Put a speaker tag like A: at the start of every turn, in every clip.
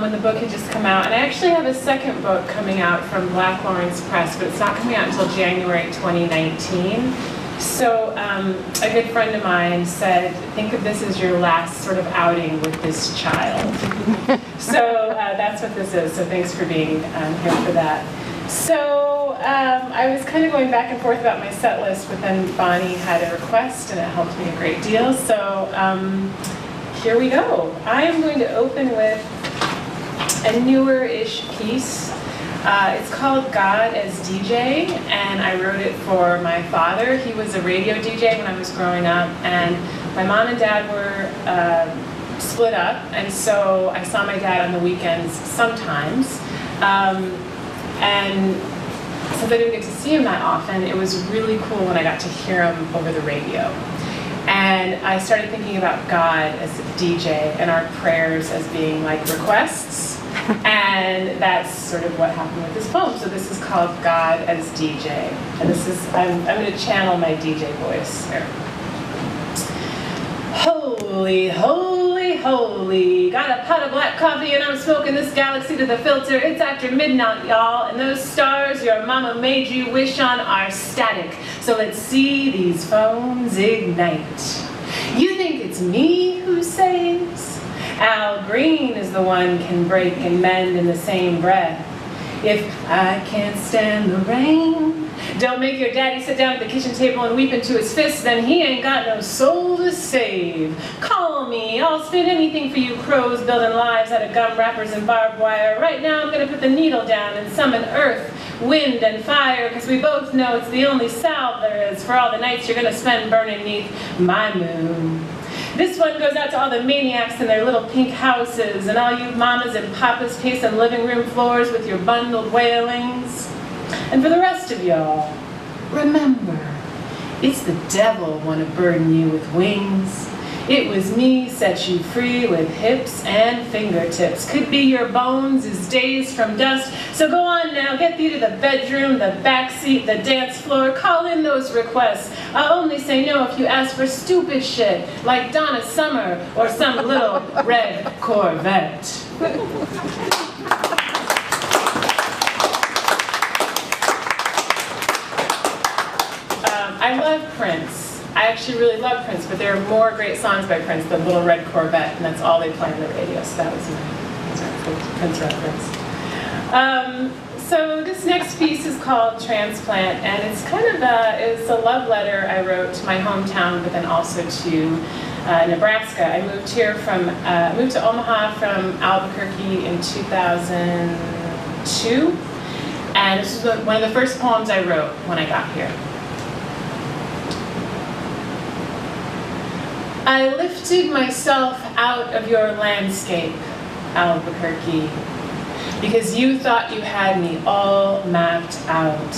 A: when the book had just come out. And I actually have a second book coming out from Black Lawrence Press, but it's not coming out until January 2019. So a good friend of mine said, think of this as your last sort of outing with this child. So that's what this is. So thanks for being here for that. So I was kind of going back and forth about my set list, but then Bonnie had a request and it helped me a great deal. So here we go. I am going to open with a newer-ish piece. It's called God as DJ, and I wrote it for my father. He was a radio DJ when I was growing up, and my mom and dad were split up, and so I saw my dad on the weekends sometimes. And since I didn't get to see him that often, it was really cool when I got to hear him over the radio. And I started thinking about God as a DJ and our prayers as being like requests. And that's sort of what happened with this poem. So this is called God as DJ. And this is, I'm going to channel my DJ voice here. Holy, holy, holy. Got a pot of black coffee and I'm smoking this galaxy to the filter. It's after midnight, y'all. And those stars your mama made you wish on are static. So let's see these phones ignite. You think it's me who saves? Al Green is the one can break and mend in the same breath. If I can't stand the rain, don't make your daddy sit down at the kitchen table and weep into his fists, then he ain't got no soul to save. Call me, I'll spit anything for you crows building lives out of gum wrappers and barbed wire. Right now I'm gonna put the needle down and summon earth, wind, and fire, because we both know it's the only salve there is for all the nights you're gonna spend burning neath my moon. This one goes out to all the maniacs in their little pink houses and all you mamas and papas pacing living room floors with your bundled wailings. And for the rest of y'all, remember, it's the devil wanna burden you with wings. It was me set you free with hips and fingertips. Could be your bones is days from dust. So go on now, get thee to the bedroom, the back seat, the dance floor. Call in those requests. I'll only say no if you ask for stupid shit, like Donna Summer or some little red Corvette. I love Prince. I actually really love Prince, but there are more great songs by Prince than Little Red Corvette, and that's all they play on the radio, so that was my Prince reference. So this next piece is called Transplant, and it's kind of it's a love letter I wrote to my hometown, but then also to Nebraska. I moved here moved to Omaha from Albuquerque in 2002, and this was one of the first poems I wrote when I got here. I lifted myself out of your landscape, Albuquerque, because you thought you had me all mapped out.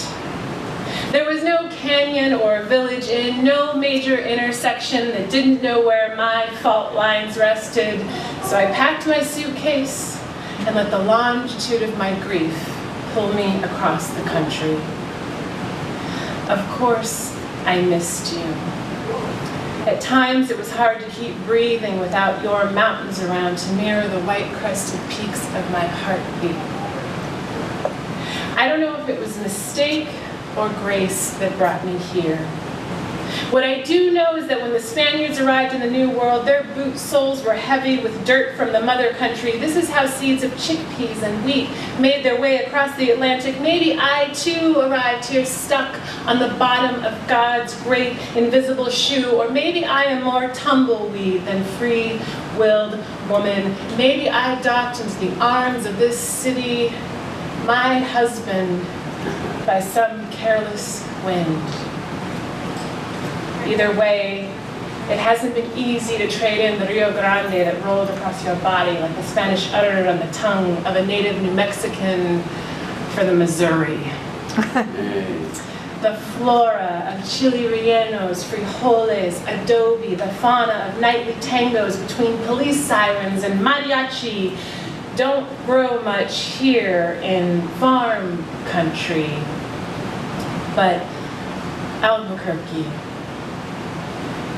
A: There was no canyon or village inn, no major intersection that didn't know where my fault lines rested, so I packed my suitcase and let the longitude of my grief pull me across the country. Of course, I missed you. At times, it was hard to keep breathing without your mountains around to mirror the white-crested peaks of my heartbeat. I don't know if it was mistake or grace that brought me here. What I do know is that when the Spaniards arrived in the New World, their boot soles were heavy with dirt from the mother country. This is how seeds of chickpeas and wheat made their way across the Atlantic. Maybe I too arrived here stuck on the bottom of God's great invisible shoe, or maybe I am more tumbleweed than free-willed woman. Maybe I docked into the arms of this city, my husband, by some careless wind. Either way, it hasn't been easy to trade in the Rio Grande that rolled across your body like the Spanish uttered on the tongue of a native New Mexican for the Missouri. The flora of chili rellenos, frijoles, adobe, the fauna of nightly tangos between police sirens and mariachi don't grow much here in farm country. But Albuquerque,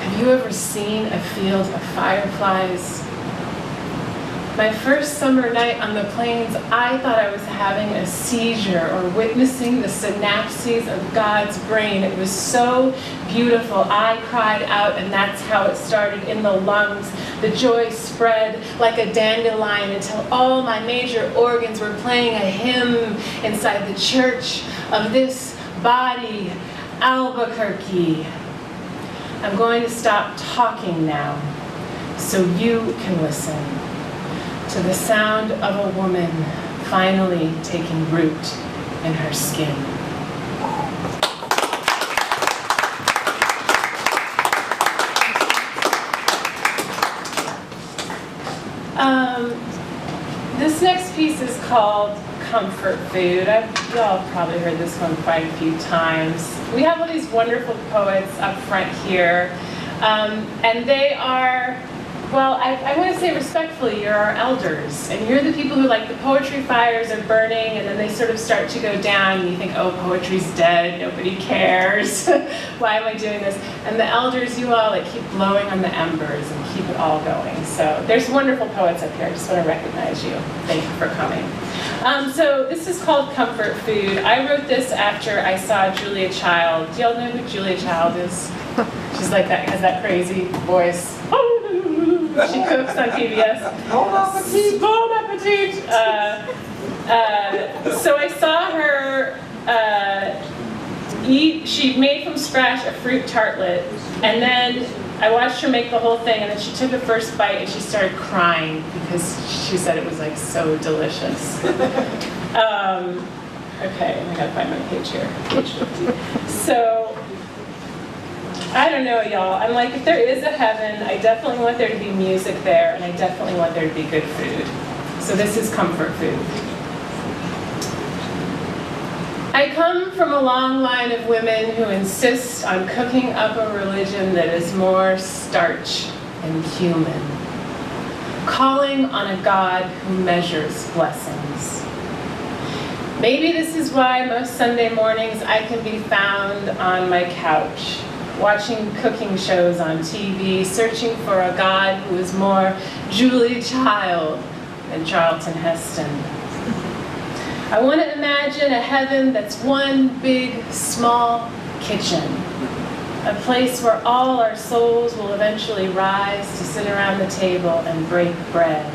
A: have you ever seen a field of fireflies? My first summer night on the plains, I thought I was having a seizure or witnessing the synapses of God's brain. It was so beautiful. I cried out, and that's how it started in the lungs. The joy spread like a dandelion until all my major organs were playing a hymn inside the church of this body, Albuquerque. I'm going to stop talking now so you can listen to the sound of a woman finally taking root in her skin. This next piece is called Comfort Food. Y'all probably heard this one quite a few times. We have all these wonderful poets up front here, and they are, well, I want to say respectfully, you're our elders, and you're the people who, like, the poetry fires are burning, and then they sort of start to go down, and you think, oh, poetry's dead, nobody cares, why am I doing this? And the elders, you all, like, keep blowing on the embers and keep it all going. So there's wonderful poets up here. I just want to recognize you. Thank you for coming. So this is called Comfort Food. I wrote this after I saw Julia Child. Do y'all know who Julia Child is? She's like that, has that crazy voice. She cooks on PBS. Bon appetit! Bon appetit! So I saw her eat, she made from scratch a fruit tartlet, and then I watched her make the whole thing, and then she took the first bite and she started crying because she said it was like so delicious. Okay, I gotta find my page here. Page 50. So, I don't know, y'all. I'm like, if there is a heaven, I definitely want there to be music there, and I definitely want there to be good food. So this is comfort food. I come from a long line of women who insist on cooking up a religion that is more starch and human, calling on a God who measures blessings. Maybe this is why most Sunday mornings I can be found on my couch, watching cooking shows on TV, searching for a God who is more Julie Child than Charlton Heston. I want to imagine a heaven that's one big, small kitchen, a place where all our souls will eventually rise to sit around the table and break bread.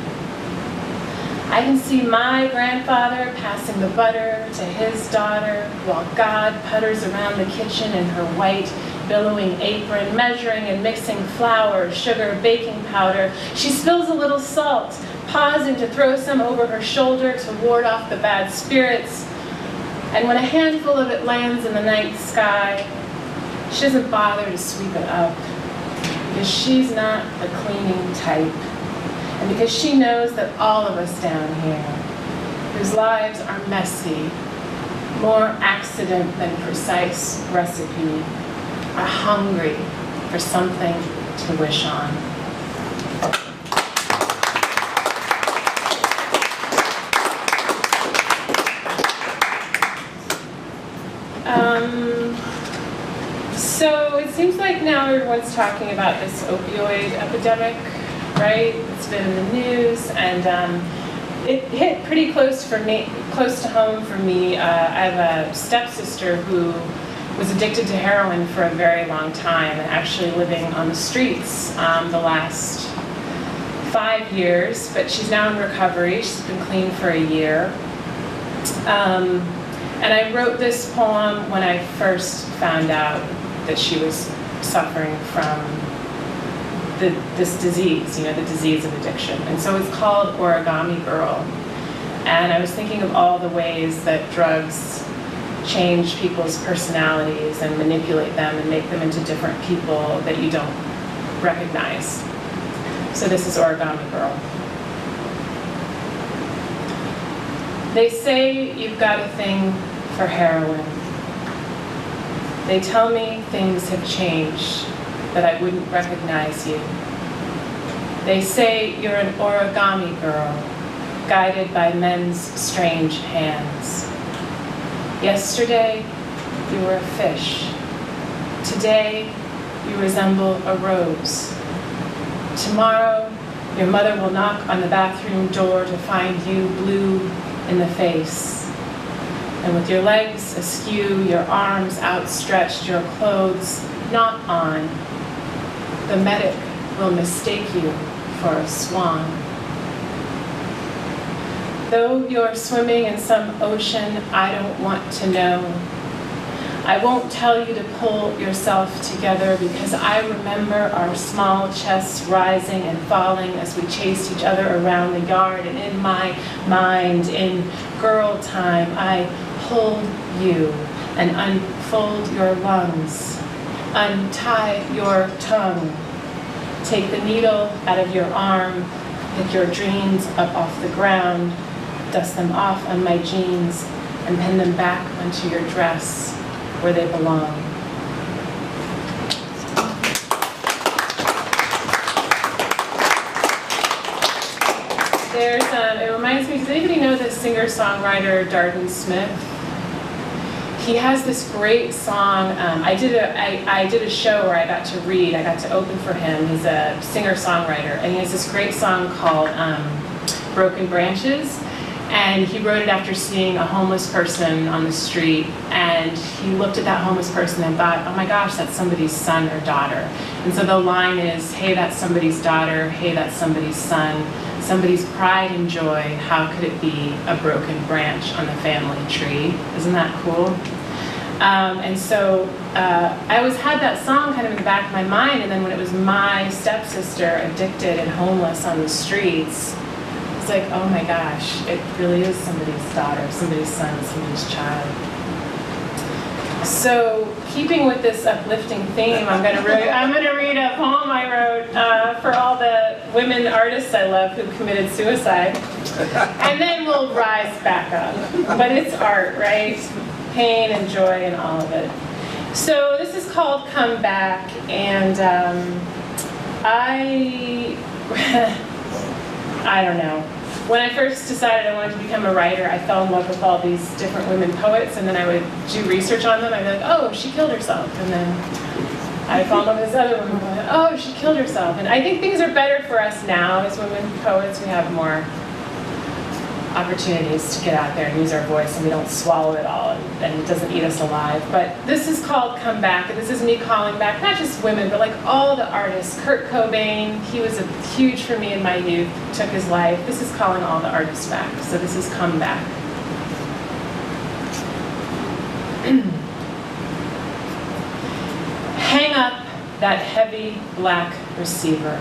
A: I can see my grandfather passing the butter to his daughter while God putters around the kitchen in her white, billowing apron, measuring and mixing flour, sugar, baking powder. She spills a little salt, pausing to throw some over her shoulder to ward off the bad spirits. And when a handful of it lands in the night sky, she doesn't bother to sweep it up because she's not the cleaning type. And because she knows that all of us down here, whose lives are messy, more accident than precise recipe, are hungry for something to wish on. So it seems like now everyone's talking about this opioid epidemic, right? It's been in the news, and it hit pretty close to home for me. I have a stepsister who was addicted to heroin for a very long time, and actually living on the streets the last 5 years, but she's now in recovery. She's been clean for a year. And I wrote this poem when I first found out that she was suffering from this disease, the disease of addiction. And so it's called Origami Girl. And I was thinking of all the ways that drugs change people's personalities and manipulate them and make them into different people that you don't recognize. So this is Origami Girl. They say you've got a thing for heroin. They tell me things have changed, that I wouldn't recognize you. They say you're an origami girl, guided by men's strange hands. Yesterday, you were a fish. Today, you resemble a rose. Tomorrow, Your mother will knock on the bathroom door to find you blue in the face. And with your legs askew, your arms outstretched, your clothes not on, the medic will mistake you for a swan. Though you're swimming in some ocean I don't want to know, I won't tell you to pull yourself together because I remember our small chests rising and falling as we chased each other around the yard. And in my mind, in girl time, I hold you and unfold your lungs, untie your tongue, take the needle out of your arm, pick your dreams up off the ground, dust them off on my jeans, and pin them back onto your dress where they belong. It reminds me, does anybody know the singer-songwriter Darden Smith? He has this great song. I did a show where I got to open for him. He's a singer-songwriter, and he has this great song called Broken Branches. And he wrote it after seeing a homeless person on the street, and he looked at that homeless person and thought, oh my gosh, that's somebody's son or daughter. And so the line is, hey, that's somebody's daughter, hey, that's somebody's son, somebody's pride and joy, how could it be a broken branch on the family tree? Isn't that cool? And so I always had that song kind of in the back of my mind, and then when it was my stepsister addicted and homeless on the streets, it's like, oh my gosh, it really is somebody's daughter, somebody's son, somebody's child. So, keeping with this uplifting theme, I'm gonna read a poem I wrote for all the women artists I love who committed suicide, and then we'll rise back up. But it's art, right? Pain and joy and all of it. So this is called Come Back, and I don't know. When I first decided I wanted to become a writer, I fell in love with all these different women poets, and then I would do research on them. I'd be like, oh, she killed herself. And then I fell in love with this other woman poet. Oh, she killed herself. And I think things are better for us now as women poets. We have more opportunities to get out there and use our voice, and we don't swallow it all, and it doesn't eat us alive. But this is called Come Back, and this is me calling back not just women, but like all the artists. Kurt Cobain, he was huge for me in my youth, took his life. This is calling all the artists back. So this is Come Back. Hang up that heavy black receiver.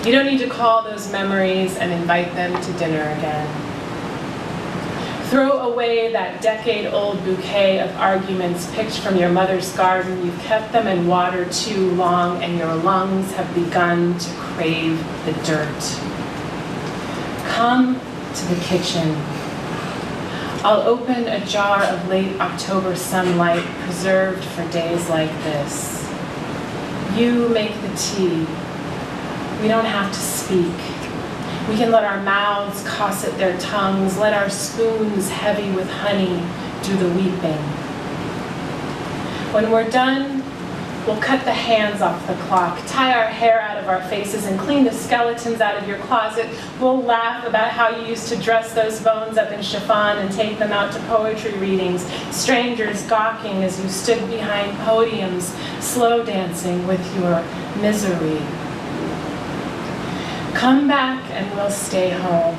A: You don't need to call those memories and invite them to dinner again. Throw away that decade-old bouquet of arguments picked from your mother's garden. You've kept them in water too long, and your lungs have begun to crave the dirt. Come to the kitchen. I'll open a jar of late October sunlight preserved for days like this. You make the tea. We don't have to speak. We can let our mouths cosset their tongues, let our spoons heavy with honey do the weeping. When we're done, we'll cut the hands off the clock, tie our hair out of our faces, and clean the skeletons out of your closet. We'll laugh about how you used to dress those bones up in chiffon and take them out to poetry readings, strangers gawking as you stood behind podiums, slow dancing with your misery. Come back and we'll stay home.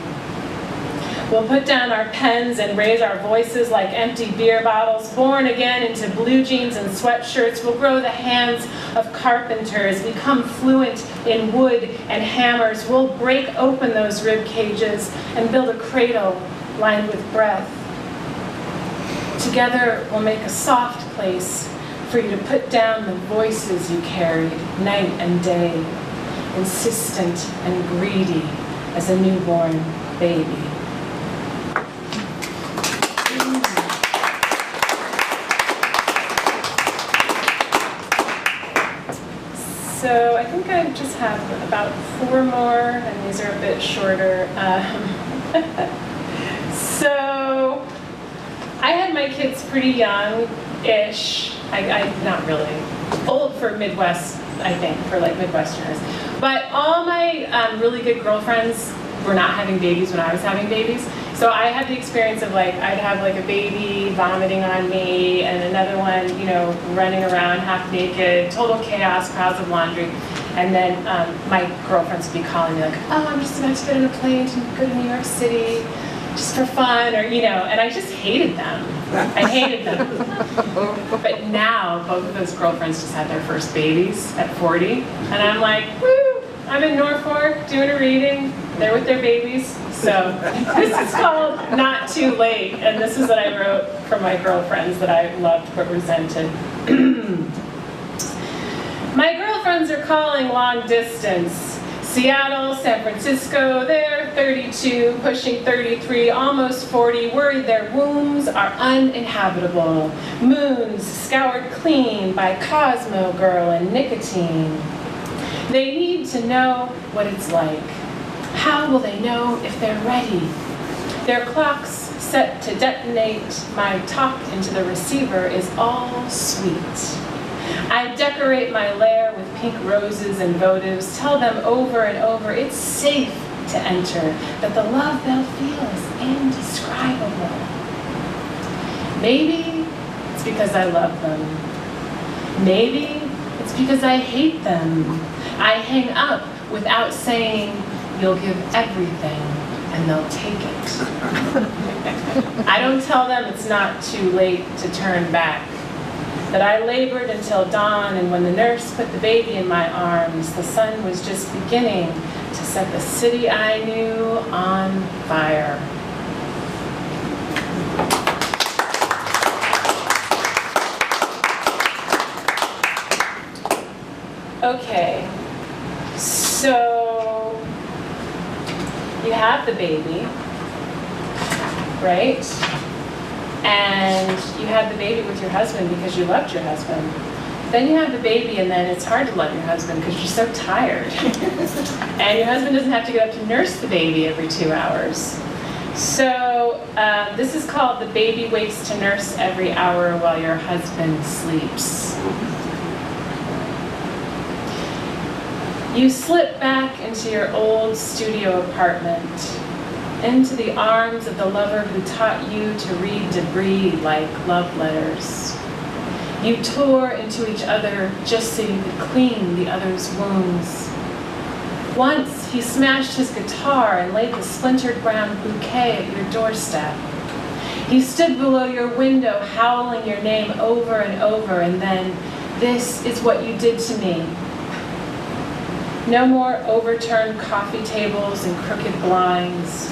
A: We'll put down our pens and raise our voices like empty beer bottles, born again into blue jeans and sweatshirts. We'll grow the hands of carpenters, become fluent in wood and hammers. We'll break open those rib cages and build a cradle lined with breath. Together we'll make a soft place for you to put down the voices you carried night and day, insistent and greedy as a newborn baby. So I think I just have about 4 more, and these are a bit shorter. So I had my kids pretty young-ish. I not really. Old for Midwest, I think, for like Midwesterners. But all my really good girlfriends were not having babies when I was having babies. So I had the experience of like, I'd have like a baby vomiting on me and another one, you know, running around half naked, total chaos, crowds of laundry. And then my girlfriends would be calling me like, oh, I'm just about to get on a plane to go to New York City just for fun, or, you know, and I just hated them. I hated them. But now both of those girlfriends just had their first babies at 40. And I'm like, woo, I'm in Norfolk doing a reading. They're with their babies. So this is called Not Too Late. And this is what I wrote for my girlfriends that I loved but resented. My girlfriends are calling long distance. Seattle, San Francisco, they're 32, pushing 33, almost 40, worried their wombs are uninhabitable. Moons scoured clean by Cosmo Girl and nicotine. They need to know what it's like. How will they know if they're ready? Their clocks set to detonate. My talk into the receiver is all sweet. I decorate my lair with pink roses and votives, tell them over and over it's safe to enter, that the love they'll feel is indescribable. Maybe it's because I love them. Maybe it's because I hate them. I hang up without saying, you'll give everything and they'll take it. I don't tell them it's not too late to turn back. That I labored until dawn, and when the nurse put the baby in my arms, the sun was just beginning to set the city I knew on fire. Okay, so you have the baby, right? And you had the baby with your husband because you loved your husband. Then you have the baby, and then it's hard to love your husband because you're so tired. And your husband doesn't have to get up to nurse the baby every 2 hours. So this is called the baby waits to nurse every hour while your husband sleeps. You slip back into your old studio apartment, into the arms of the lover who taught you to read debris like love letters. You tore into each other just so you could clean the other's wounds. Once he smashed his guitar and laid the splintered brown bouquet at your doorstep. He stood below your window howling your name over and over, and then, this is what you did to me. No more overturned coffee tables and crooked blinds.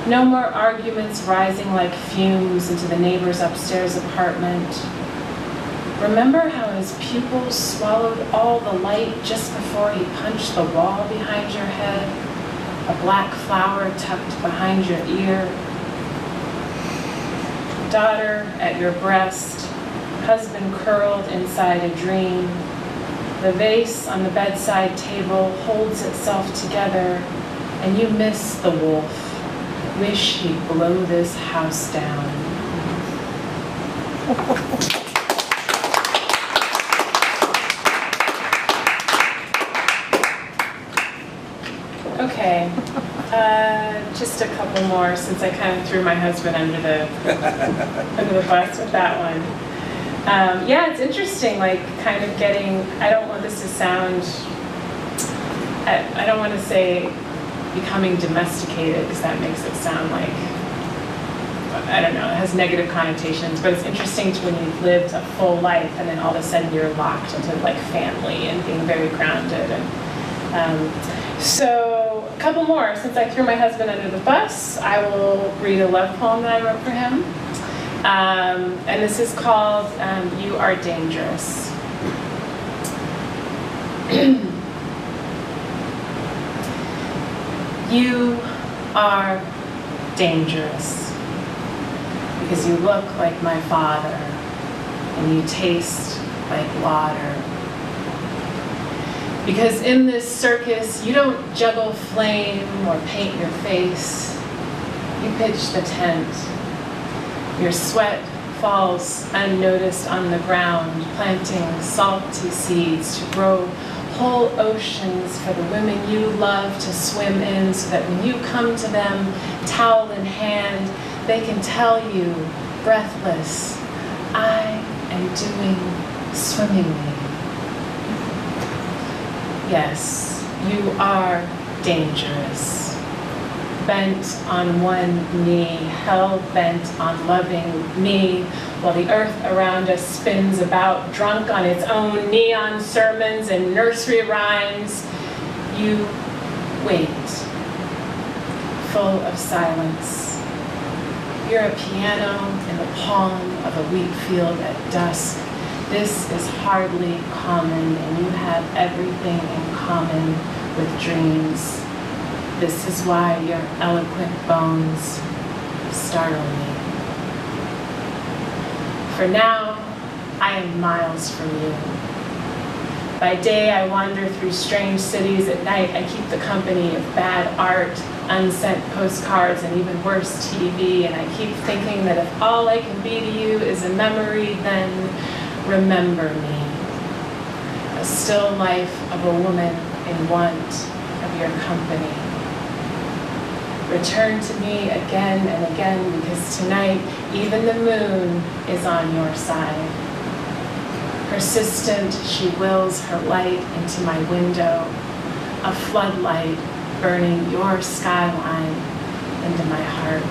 A: No more arguments rising like fumes into the neighbor's upstairs apartment. Remember how his pupils swallowed all the light just before he punched the wall behind your head? A black flower tucked behind your ear. Daughter at your breast, husband curled inside a dream. The vase on the bedside table holds itself together, and you miss the wolf. Wish he'd blow this house down. Okay, just a couple more since I kind of threw my husband under the bus with that one. Yeah, it's interesting, like kind of getting, I don't want this to sound, I don't want to say becoming domesticated, because that makes it sound like, I don't know, it has negative connotations, but it's interesting to when you've lived a full life and then all of a sudden you're locked into like family and being very grounded. And so a couple more. Since I threw my husband under the bus, I will read a love poem that I wrote for him. And this is called You Are Dangerous. You are dangerous because you look like my father and you taste like water. Because in this circus, you don't juggle flame or paint your face. You pitch the tent. Your sweat falls unnoticed on the ground, planting salty seeds to grow whole oceans for the women you love to swim in, so that when you come to them, towel in hand, they can tell you, breathless, I am doing swimmingly. Yes, you are dangerous. Bent on one knee, hell-bent on loving me, while the earth around us spins about, drunk on its own neon sermons and nursery rhymes. You wait, full of silence. You're a piano in the palm of a wheat field at dusk. This is hardly common, and you have everything in common with dreams. This is why your eloquent bones startle me. For now, I am miles from you. By day, I wander through strange cities. At night, I keep the company of bad art, unsent postcards, and even worse, TV. And I keep thinking that if all I can be to you is a memory, then remember me. A still life of a woman in want of your company. Return to me again and again, because tonight even the moon is on your side. Persistent, she wills her light into my window, a floodlight burning your skyline into my heart.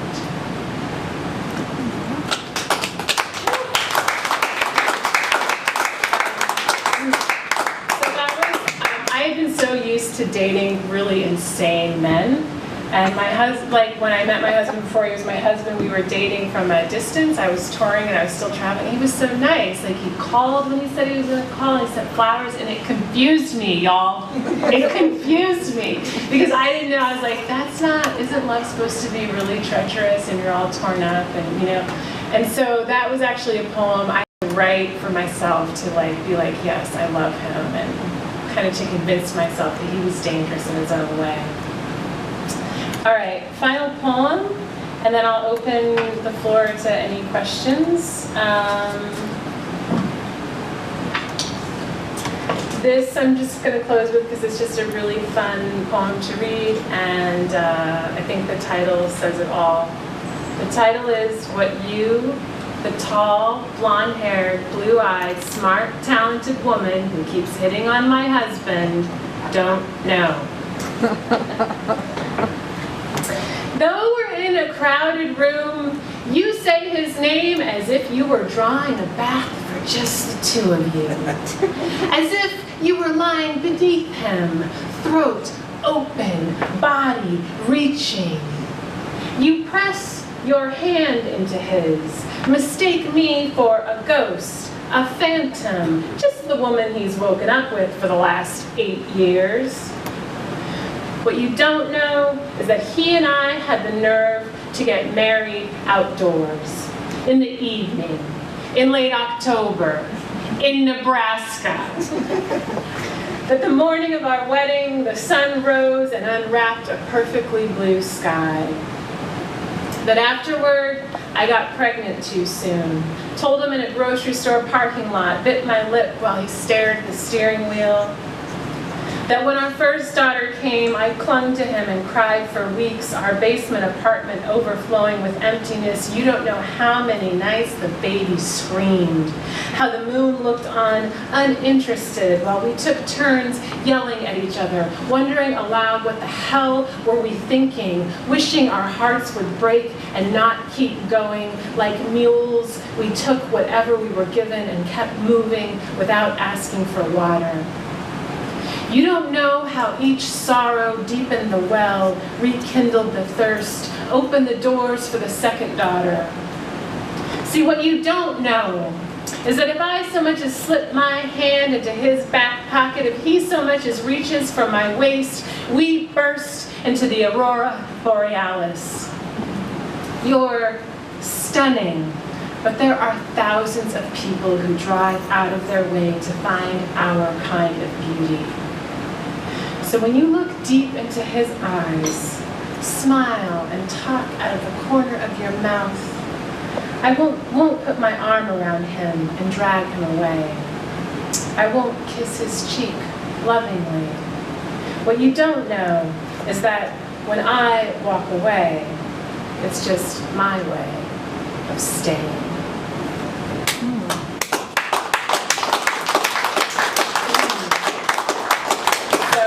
A: I had been so used to dating really insane men. And my husband, like when I met my husband before he was my husband, we were dating from a distance. I was touring and I was still traveling. He was so nice. Like he called when he said he was going to call, and he sent flowers, and it confused me, y'all. It confused me because I didn't know. I was like, isn't love supposed to be really treacherous and you're all torn up and And so that was actually a poem I had to write for myself to be like, yes, I love him, and kind of to convince myself that he was dangerous in his own way. All right, final poem, and then I'll open the floor to any questions. This I'm just going to close with because it's just a really fun poem to read, and I think the title says it all. The title is What You, the tall, blonde-haired, blue-eyed, smart, talented woman who keeps hitting on my husband, don't know. Though we're in a crowded room, you say his name as if you were drawing a bath for just the two of you. As if you were lying beneath him, throat open, body reaching. You press your hand into his, mistake me for a ghost, a phantom, just the woman he's woken up with for the last 8 years. What you don't know is that he and I had the nerve to get married outdoors, in the evening, in late October, in Nebraska. That the morning of our wedding, the sun rose and unwrapped a perfectly blue sky. That afterward, I got pregnant too soon. Told him in a grocery store parking lot, bit my lip while he stared at the steering wheel. That when our first daughter came, I clung to him and cried for weeks, our basement apartment overflowing with emptiness. You don't know how many nights the baby screamed, how the moon looked on uninterested while we took turns yelling at each other, wondering aloud what the hell were we thinking, wishing our hearts would break and not keep going. Like mules, we took whatever we were given and kept moving without asking for water. You don't know how each sorrow deepened the well, rekindled the thirst, opened the doors for the second daughter. See, what you don't know is that if I so much as slip my hand into his back pocket, if he so much as reaches from my waist, we burst into the aurora borealis. You're stunning, but there are thousands of people who drive out of their way to find our kind of beauty. So when you look deep into his eyes, smile and talk out of the corner of your mouth, I won't put my arm around him and drag him away. I won't kiss his cheek lovingly. What you don't know is that when I walk away, it's just my way of staying. So,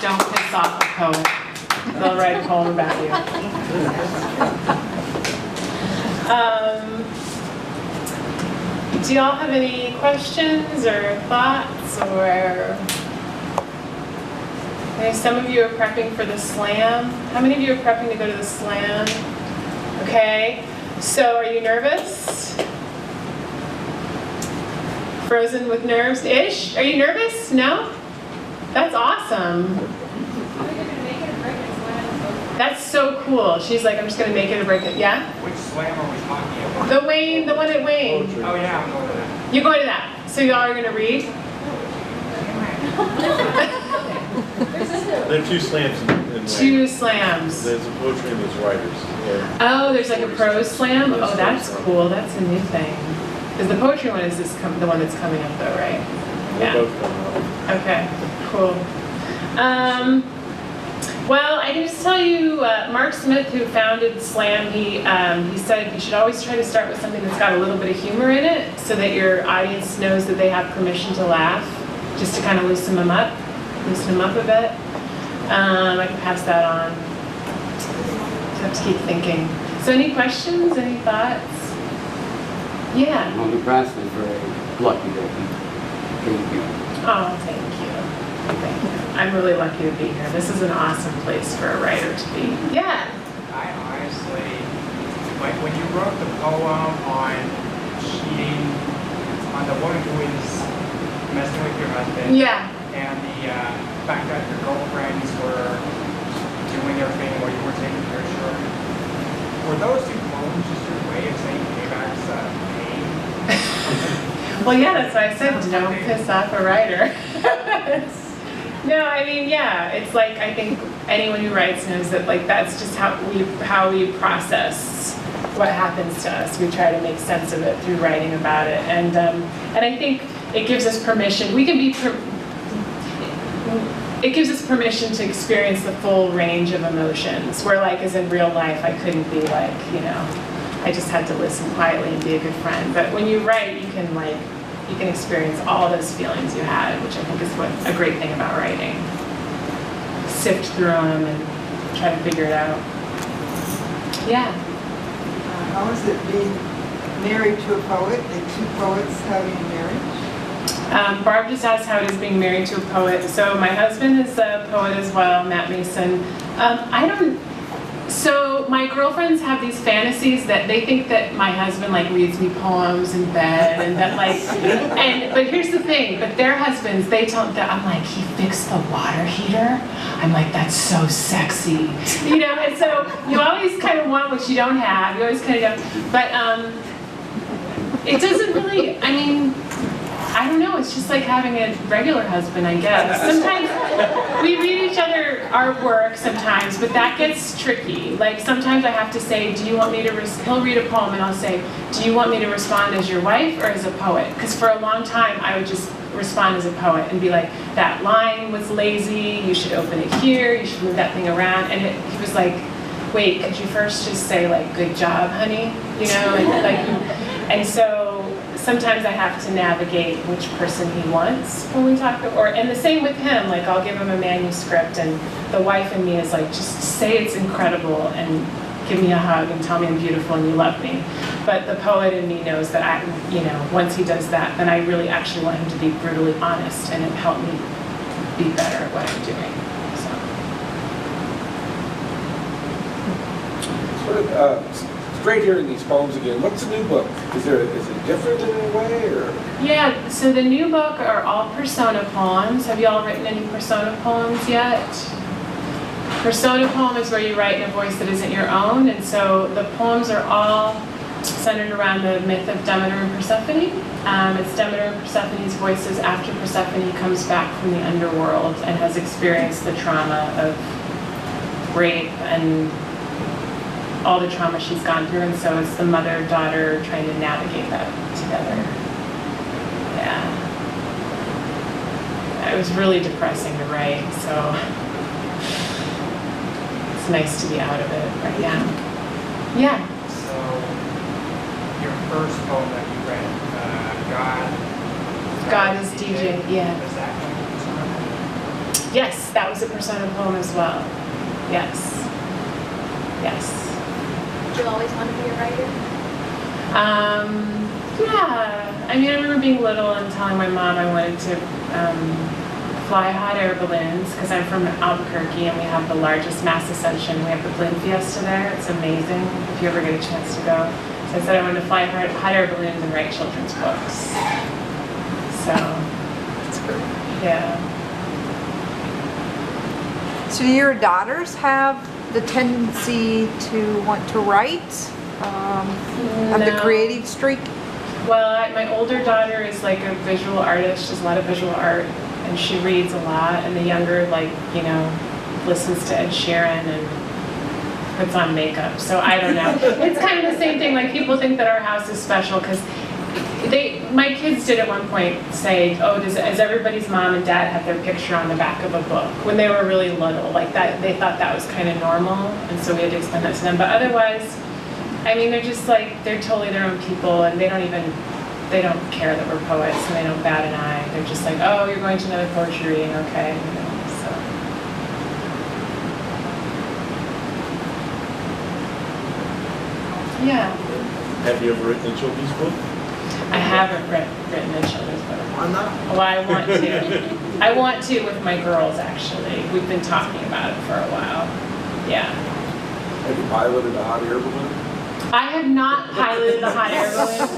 A: don't piss off a poet. They'll write a poem about you. Do y'all have any questions or thoughts, or maybe some of you are prepping for the slam? How many of you are prepping to go to the slam? Okay, so are you nervous? Frozen with nerves-ish? Are you nervous? No? That's awesome. That's so cool. She's like, I'm just going to make it or break it. Yeah?
B: Which slam are we talking about?
A: The Wayne, the one at Wayne.
B: Oh yeah, I'm going to that.
A: You're going to that. So y'all are going to read?
C: There are 2 slams in Wayne.
A: 2 slams.
C: There's a poetry and there's writers. Yeah.
A: Oh, there's like a prose slam? Oh, that's cool. That's a new thing. Because the poetry one is the one that's coming up though, right?
C: They're both coming up.
A: Okay, cool. Well, I can just tell you, Mark Smith, who founded Slam, he said you should always try to start with something that's got a little bit of humor in it so that your audience knows that they have permission to laugh, just to kind of loosen them up a bit. I can pass that on. Just have to keep thinking. So any questions, any thoughts? Yeah.
D: Well, the press is very lucky that he came here.
A: Oh, thank you. Thank you. I'm really lucky to be here. This is an awesome place for a writer to be. Yeah.
B: I honestly, like when you wrote the poem on cheating, on the woman who is messing with your husband,
A: Yeah.
B: and the fact that your girlfriends were doing their thing while you were taking your shirt, were those 2 poems just your way of saying payback's pain?
A: Well, yeah, that's why I said don't piss off a writer. No, I mean, yeah, it's like I think anyone who writes knows that like that's just how we process what happens to us. We try to make sense of it through writing about it, and I think it gives us permission. We can be. It gives us permission to experience the full range of emotions. Where like as in real life, I couldn't be like I just had to listen quietly and be a good friend. But when you write, you can experience all those feelings you had, which I think is what a great thing about writing. Sift through them and try to figure it out. Yeah.
E: How is it being married to a poet, and 2 poets having a marriage?
A: Barb just asked how it is being married to a poet. So my husband is a poet as well, Matt Mason. So my girlfriends have these fantasies that they think that my husband like reads me poems in bed and that but here's the thing, but their husbands, they tell that I'm like, he fixed the water heater. I'm like, that's so sexy. And so you always kind of want what you don't have. You always kind of don't, but it doesn't really, I don't know, it's just like having a regular husband, I guess. Sometimes we read each other our work sometimes, but that gets tricky. Like sometimes I have to say, do you want me to, he'll read a poem and I'll say, do you want me to respond as your wife or as a poet? Because for a long time I would just respond as a poet and be like, that line was lazy, you should open it here, you should move that thing around. And he was like, wait, could you first just say like, good job, honey? And so sometimes I have to navigate which person he wants when we talk, and the same with him, like I'll give him a manuscript and the wife in me is like, just say it's incredible and give me a hug and tell me I'm beautiful and you love me. But the poet in me knows that once he does that, then I really actually want him to be brutally honest and it helped me be better at what I'm doing.
F: It's great hearing these poems again. What's the new book? Is it different in any way, or?
A: Yeah, so the new book are all persona poems. Have y'all written any persona poems yet? Persona poem is where you write in a voice that isn't your own, and so the poems are all centered around the myth of Demeter and Persephone. It's Demeter and Persephone's voices after Persephone comes back from the underworld and has experienced the trauma of rape and all the trauma she's gone through, and so it's the mother-daughter trying to navigate that together. Yeah. it was really depressing to write, so it's nice to be out of it right now. Yeah.
B: So, your first poem that you read,
A: God is DJ, yeah.
B: Is that kind of persona?
A: Yes, that was a persona poem as well. Yes. Yes.
G: Did you always want to be a writer?
A: Yeah. I mean, I remember being little and telling my mom I wanted to fly hot air balloons because I'm from Albuquerque and we have the largest mass ascension. We have the balloon fiesta there. It's amazing if you ever get a chance to go. So I said I wanted to fly hot air balloons and write children's books. So,
F: That's great.
A: yeah.
H: So do your daughters have the tendency to want to write? Have the
A: No.
H: creative streak?
A: Well, my older daughter is like a visual artist. She does a lot of visual art, and she reads a lot. And the younger, like, you know, listens to Ed Sheeran and puts on makeup. So I don't know. It's kind of the same thing. Like, people think that our house is special because my kids did at one point say, "Oh, does everybody's mom and dad have their picture on the back of a book?" When they were really little, like that, they thought that was kind of normal, and so we had to explain that to them. But otherwise, I mean, they're just like, they're totally their own people, and they don't care that we're poets, and they don't bat an eye. They're just like, "Oh, you're going to another poetry reading, okay?" You know, so. Yeah.
C: Have you ever written a children's book?
A: I haven't written a children's book.
F: Why not?
A: Well, I want to. I want to with my girls, actually. We've been talking about it for a while. Yeah.
F: Have you piloted a hot air balloon?
A: I have not piloted the hot air balloon,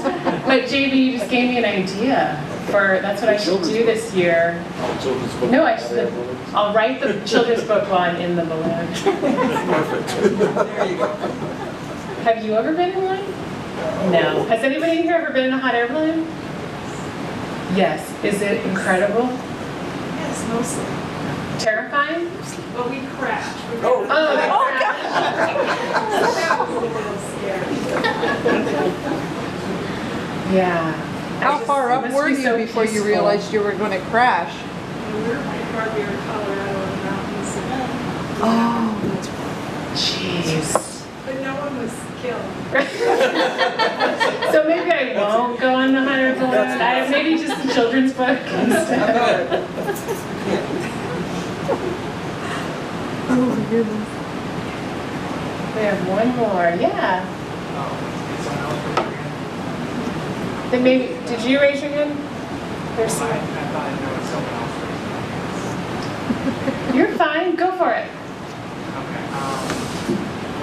A: but JB, you just gave me an idea for, that's what I should do this year.
C: A children's book?
A: No, I
C: about hot air
A: should,
C: balloons?
A: I'll write the children's book while I'm in the balloon.
F: Perfect.
E: There you go.
A: Have you ever been in one? No. Has anybody here ever been in a hot air balloon? Yes. Is it incredible?
I: Yes, mostly.
A: Terrifying?
I: But we crashed.
F: Oh.
A: Oh,
I: That was a little scary.
A: yeah.
H: How far
A: It
H: up
A: must
H: were
A: be
H: you
A: so
H: before you
A: peaceful.
H: realized you were going to crash?
I: And we were pretty far near Colorado and mountains.
H: Oh, that's
A: Jeez.
I: But no one was killed.
A: So maybe I won't go on the hot air balloon. Maybe just a children's book instead.
H: Oh my goodness.
A: We have one more. Yeah.
B: Oh, is someone else raising their hand?
A: Then maybe, did you raise your hand? There's
B: I
A: some.
B: thought I know someone else raising their hand.
A: You're fine. Go for it.
B: Okay.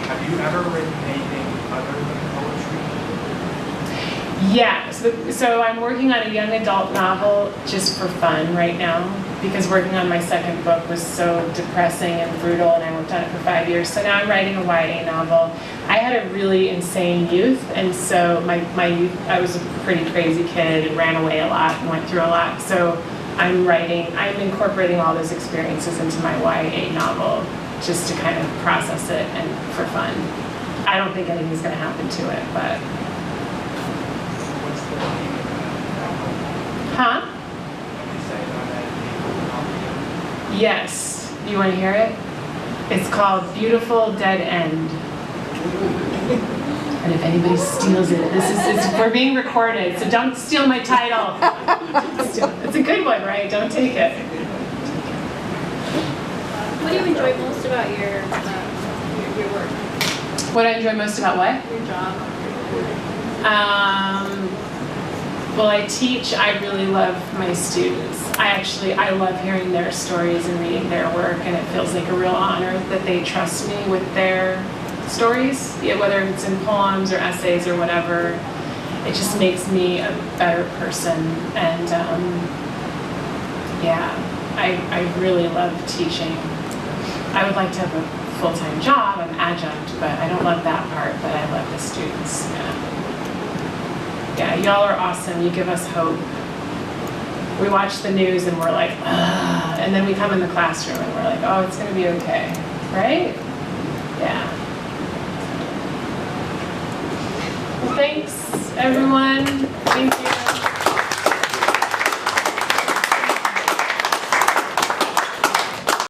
B: Have you ever written anything other than poetry?
A: Yeah. So I'm working on a young adult novel just for fun right now because working on my second book was so depressing and brutal, and I worked on it for 5 years. So now I'm writing a YA novel. I had a really insane youth, and so my youth, I was a pretty crazy kid and ran away a lot and went through a lot. So I'm incorporating all those experiences into my YA novel just to kind of process it and for fun. I don't think anything's going to happen to it, but.
B: What's the name of that novel?
A: Huh?
B: Can you say that?
A: Yes. You want to hear it? It's called Beautiful Dead End. And if anybody steals it, we're being recorded, so don't steal my title. It's a good one, right? Don't take it.
G: What do you enjoy most about your work,
A: What I enjoy most about what?
G: your job?
A: Well, I teach. I really love my students. I love hearing their stories and reading their work, and it feels like a real honor that they trust me with their stories, whether it's in poems or essays or whatever. It just makes me a better person, and I really love teaching. I would like to have a full-time job. I'm adjunct, but I don't love that part, but I love the students. Yeah, y'all are awesome. You give us hope. We watch the news and we're like, ugh, and then we come in the classroom and we're like, oh, it's going to be okay, right? Yeah. Well, thanks, everyone. Thank you.